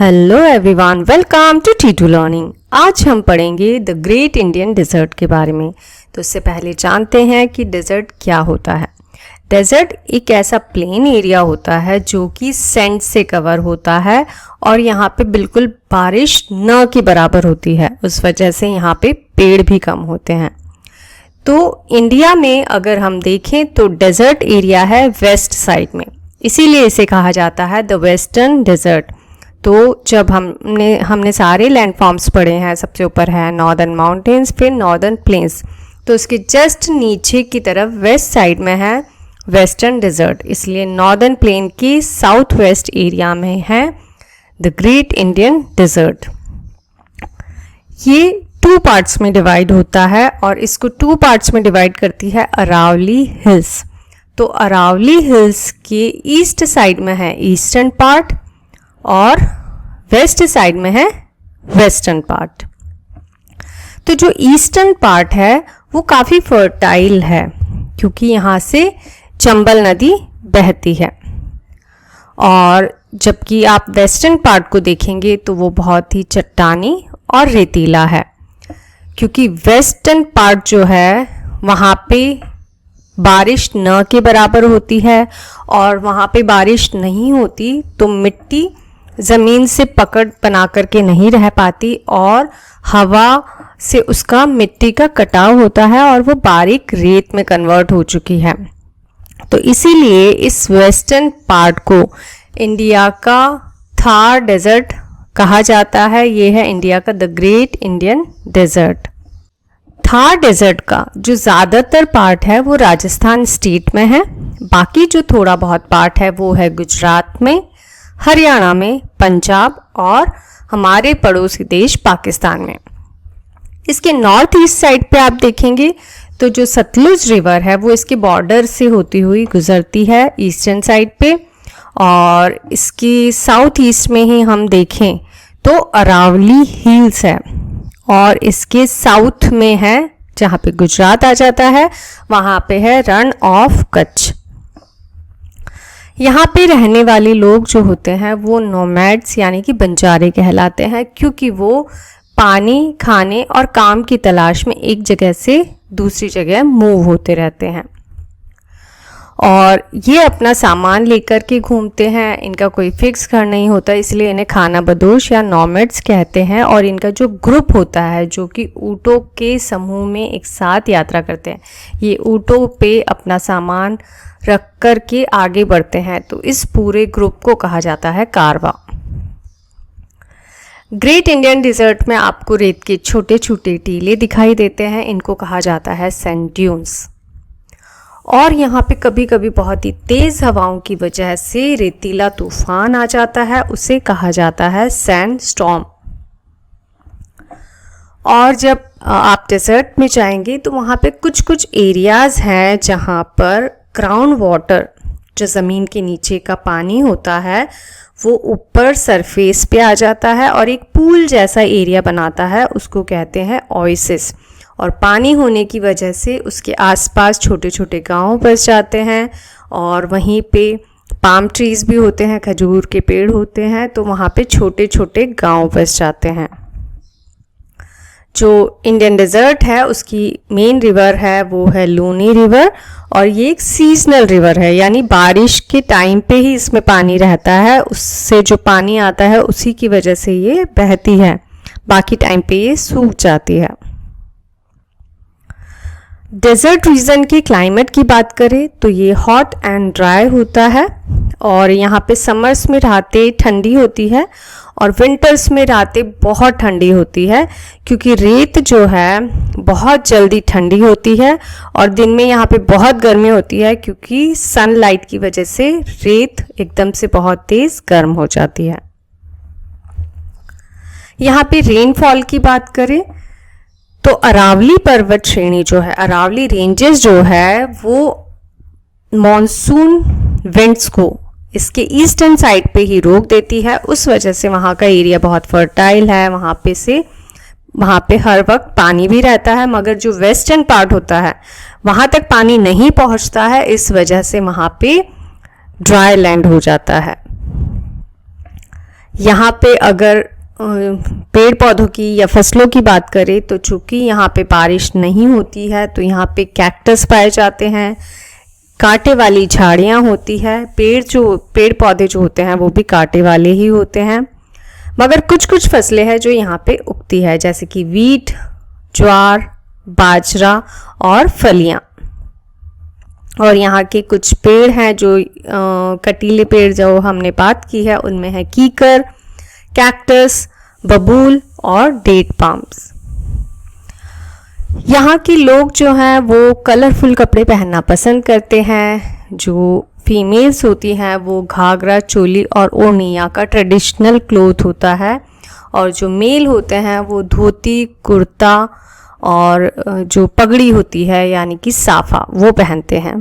Hello everyone, welcome to T2 learning. आज हम पढ़ेंगे द ग्रेट इंडियन डेजर्ट के बारे में। तो इससे पहले जानते हैं कि डेजर्ट क्या होता है। डेजर्ट एक ऐसा प्लेन एरिया होता है जो कि सैंड से कवर होता है और यहाँ पे बिल्कुल बारिश न के बराबर होती है। उस वजह से यहाँ पे पेड़ भी कम होते हैं। तो इंडिया में अगर हम देखें तो डेजर्ट एरिया है वेस्ट साइड में, इसीलिए इसे कहा जाता है द वेस्टर्न डेजर्ट। तो जब हमने सारे लैंडफॉर्म्स पढ़े हैं, सबसे ऊपर है नॉर्दर्न माउंटेन्स, फिर नॉर्दर्न प्लेन्स, तो उसके जस्ट नीचे की तरफ वेस्ट साइड में है वेस्टर्न डेजर्ट। इसलिए नॉर्दर्न प्लेन की साउथ वेस्ट एरिया में है द ग्रेट इंडियन डेजर्ट। ये 2 पार्ट्स में डिवाइड होता है और इसको 2 पार्ट्स में डिवाइड करती है अरावली हिल्स। तो अरावली हिल्स के ईस्ट साइड में है ईस्टर्न पार्ट और वेस्ट साइड में है वेस्टर्न पार्ट। तो जो ईस्टर्न पार्ट है वो काफ़ी फर्टाइल है क्योंकि यहाँ से चंबल नदी बहती है, और जबकि आप वेस्टर्न पार्ट को देखेंगे तो वो बहुत ही चट्टानी और रेतीला है, क्योंकि वेस्टर्न पार्ट जो है वहाँ पे बारिश न के बराबर होती है और वहाँ पे बारिश नहीं होती तो मिट्टी ज़मीन से पकड़ बना करके नहीं रह पाती और हवा से उसका मिट्टी का कटाव होता है और वो बारीक रेत में कन्वर्ट हो चुकी है। तो इसीलिए इस वेस्टर्न पार्ट को इंडिया का थार डेजर्ट कहा जाता है। ये है इंडिया का the great Indian desert. Thar desert का जो ज़्यादातर पार्ट है वो राजस्थान स्टेट में है, बाकी जो थोड़ा बहुत पार्ट है वो है गुजरात में, हरियाणा में, पंजाब और हमारे पड़ोसी देश पाकिस्तान में। इसके नॉर्थ ईस्ट साइड पे आप देखेंगे तो जो सतलुज रिवर है वो इसके बॉर्डर से होती हुई गुजरती है ईस्टर्न साइड पे, और इसकी साउथ ईस्ट में ही हम देखें तो अरावली हिल्स है और इसके साउथ में है, जहाँ पे गुजरात आ जाता है, वहाँ पे है रण ऑफ कच्छ। यहाँ पे रहने वाले लोग जो होते हैं वो नोमैड्स यानी कि बंजारे कहलाते हैं, क्योंकि वो पानी, खाने और काम की तलाश में एक जगह से दूसरी जगह मूव होते रहते हैं और ये अपना सामान लेकर के घूमते हैं। इनका कोई फिक्स घर नहीं होता, इसलिए इन्हें खाना बदोश या नोमैड्स कहते हैं। और इनका जो ग्रुप होता है जो कि ऊँटों के समूह में एक साथ यात्रा करते हैं, ये ऊँटों पे अपना सामान रख कर के आगे बढ़ते हैं, तो इस पूरे ग्रुप को कहा जाता है कारवा। ग्रेट इंडियन डेजर्ट में आपको रेत के छोटे छोटे टीले दिखाई देते हैं, इनको कहा जाता है सैंड ड्यून्स। और यहाँ पे कभी कभी बहुत ही तेज़ हवाओं की वजह से रेतीला तूफान आ जाता है, उसे कहा जाता है सैंड स्टॉर्म। और जब आप डेजर्ट में जाएंगे तो वहाँ पे कुछ कुछ एरियाज़ हैं जहाँ पर ग्राउंड वाटर, जो ज़मीन के नीचे का पानी होता है, वो ऊपर सरफेस पे आ जाता है और एक पूल जैसा एरिया बनाता है, उसको कहते हैं ओएसिस। और पानी होने की वजह से उसके आसपास छोटे छोटे गांव बस जाते हैं और वहीं पे पाम ट्रीज़ भी होते हैं, खजूर के पेड़ होते हैं, तो वहाँ पे छोटे छोटे गांव बस जाते हैं। जो इंडियन डेजर्ट है उसकी मेन रिवर है वो है लूनी रिवर, और ये एक सीजनल रिवर है, यानी बारिश के टाइम पे ही इसमें पानी रहता है। उससे जो पानी आता है उसी की वजह से ये बहती है, बाकी टाइम पे ये सूख जाती है। डेजर्ट रीजन के क्लाइमेट की बात करें तो ये हॉट एंड ड्राई होता है और यहाँ पे समर्स में रातें ठंडी होती है और विंटर्स में रातें बहुत ठंडी होती है, क्योंकि रेत जो है बहुत जल्दी ठंडी होती है और दिन में यहाँ पे बहुत गर्मी होती है, क्योंकि सनलाइट की वजह से रेत एकदम से बहुत तेज़ गर्म हो जाती है। यहाँ पे रेनफॉल की बात करें तो अरावली पर्वत श्रेणी जो है, अरावली रेंजेस जो है, वो मॉनसून विंड्स को इसके ईस्टर्न साइड पे ही रोक देती है। उस वजह से वहाँ का एरिया बहुत फर्टाइल है, वहाँ पे हर वक्त पानी भी रहता है, मगर जो वेस्टर्न पार्ट होता है वहाँ तक पानी नहीं पहुँचता है, इस वजह से वहाँ पे ड्राई लैंड हो जाता है। यहाँ पे अगर पेड़ पौधों की या फसलों की बात करें तो चूंकि यहाँ पे बारिश नहीं होती है तो यहाँ पे कैक्टस पाए जाते हैं, कांटे वाली झाड़ियाँ होती है, पेड़ पौधे जो होते हैं वो भी कांटे वाले ही होते हैं। मगर कुछ कुछ फसलें हैं जो यहाँ पे उगती है, जैसे कि वीट, ज्वार, बाजरा और फलियाँ। और यहाँ के कुछ पेड़ हैं जो कटीले पेड़ जो हमने बात की है उनमें है कीकर, कैक्टस, बबूल और डेट पाम्स। यहाँ के लोग जो हैं वो कलरफुल कपड़े पहनना पसंद करते हैं। जो फीमेल्स होती हैं वो घाघरा, चोली और ओढ़नी यहाँ का ट्रेडिशनल क्लोथ होता है, और जो मेल होते हैं वो धोती, कुर्ता और जो पगड़ी होती है यानी कि साफा वो पहनते हैं।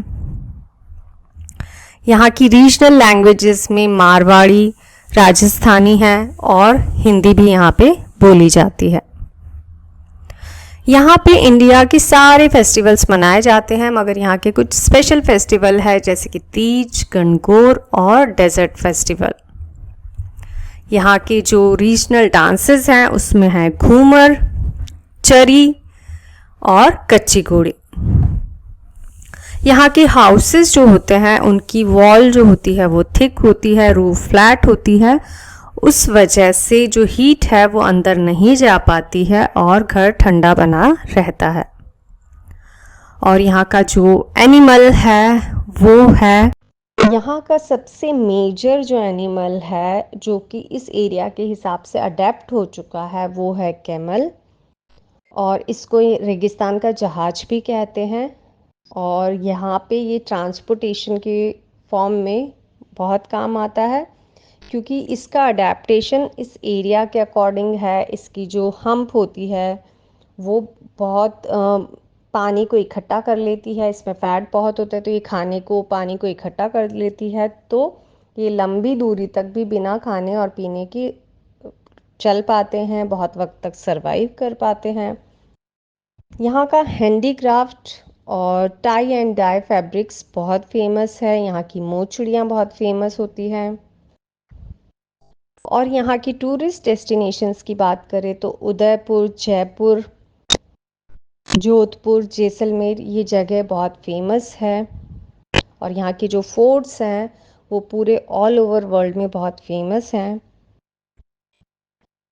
यहाँ की रीजनल लैंग्वेजेस में मारवाड़ी, राजस्थानी है और हिंदी भी यहाँ पे बोली जाती है। यहाँ पे इंडिया के सारे फेस्टिवल्स मनाए जाते हैं, मगर यहाँ के कुछ स्पेशल फेस्टिवल है जैसे कि तीज, गणगौर और डेजर्ट फेस्टिवल। यहाँ के जो रीजनल डांसेस हैं उसमें है घूमर, चरी और कच्ची घोड़ी। यहाँ के हाउसेस जो होते हैं उनकी वॉल जो होती है वो थिक होती है, रूफ फ्लैट होती है, उस वजह से जो हीट है वो अंदर नहीं जा पाती है और घर ठंडा बना रहता है। और यहाँ का जो एनिमल है वो है, यहाँ का सबसे मेजर जो एनिमल है जो कि इस एरिया के हिसाब से अडेप्ट हो चुका है वो है कैमल, और इसको रेगिस्तान का जहाज भी कहते हैं। और यहाँ पे ये ट्रांसपोर्टेशन के फॉर्म में बहुत काम आता है, क्योंकि इसका अडेप्टेशन इस एरिया के अकॉर्डिंग है। इसकी जो हम्प होती है वो बहुत पानी को इकट्ठा कर लेती है, इसमें फैट बहुत होता है तो ये खाने को, पानी को इकट्ठा कर लेती है, तो ये लंबी दूरी तक भी बिना खाने और पीने के चल पाते हैं, बहुत वक्त तक सरवाइव कर पाते हैं। यहाँ का हैंडीक्राफ्ट और टाई एंड डाई फैब्रिक्स बहुत फेमस है। यहाँ की मोचड़ियाँ बहुत फेमस होती हैं। और यहाँ की टूरिस्ट डेस्टिनेशंस की बात करें तो उदयपुर, जयपुर, जोधपुर, जैसलमेर ये जगह बहुत फेमस है। और यहाँ के जो फोर्ट्स हैं वो पूरे ऑल ओवर वर्ल्ड में बहुत फेमस हैं।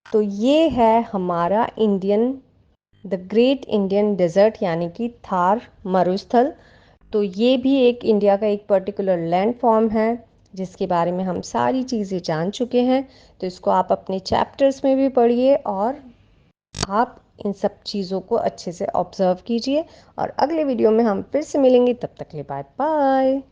तो ये है हमारा द ग्रेट इंडियन डेजर्ट यानी कि थार मरुस्थल। तो ये भी एक इंडिया का एक पर्टिकुलर लैंड फॉर्म है जिसके बारे में हम सारी चीज़ें जान चुके हैं। तो इसको आप अपने चैप्टर्स में भी पढ़िए और आप इन सब चीज़ों को अच्छे से ऑब्जर्व कीजिए। और अगले वीडियो में हम फिर से मिलेंगे, तब तक के लिए बाय बाय।